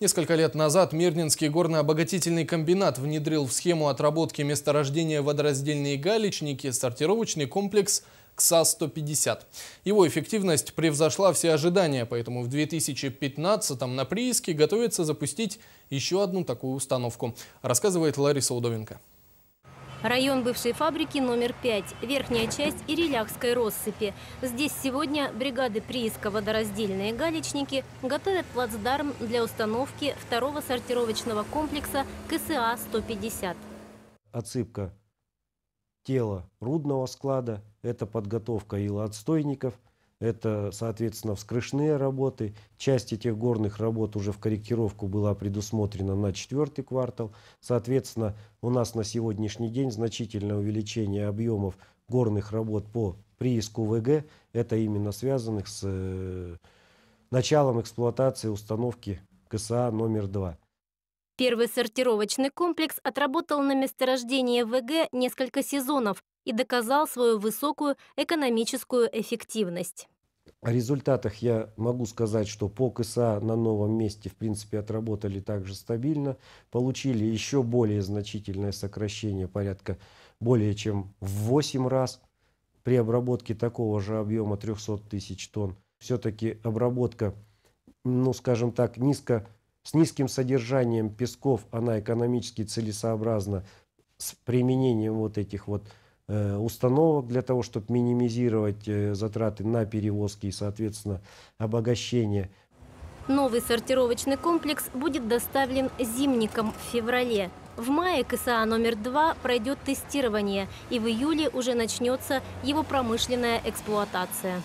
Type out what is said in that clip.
Несколько лет назад Мирнинский горно-обогатительный комбинат внедрил в схему отработки месторождения водораздельные галечники сортировочный комплекс КСА-150. Его эффективность превзошла все ожидания, поэтому в 2015-м на прииске готовится запустить еще одну такую установку, рассказывает Лариса Удовенко. Район бывшей фабрики номер 5, верхняя часть Ириляхской россыпи. Здесь сегодня бригады прииска водораздельные галечники готовят плацдарм для установки второго сортировочного комплекса КСА-150. Отсыпка тела рудного склада, это подготовка илоотстойников, это, соответственно, вскрышные работы. Часть этих горных работ уже в корректировку была предусмотрена на 4-й квартал. Соответственно, у нас на сегодняшний день значительное увеличение объемов горных работ по прииску ВГ. Это именно связанных с началом эксплуатации установки КСА номер 2. Первый сортировочный комплекс отработал на месторождении ВГ несколько сезонов и доказал свою высокую экономическую эффективность. О результатах я могу сказать, что по КСА на новом месте в принципе отработали также стабильно, получили еще более значительное сокращение, порядка более чем в 8 раз при обработке такого же объема 300 тысяч тонн. Все-таки обработка, скажем так, с низким содержанием песков, она экономически целесообразна с применением вот этих вот установок для того, чтобы минимизировать затраты на перевозки и, соответственно, обогащение. Новый сортировочный комплекс будет доставлен зимникам в феврале. В мае КСА номер 2 пройдет тестирование, и в июле уже начнется его промышленная эксплуатация.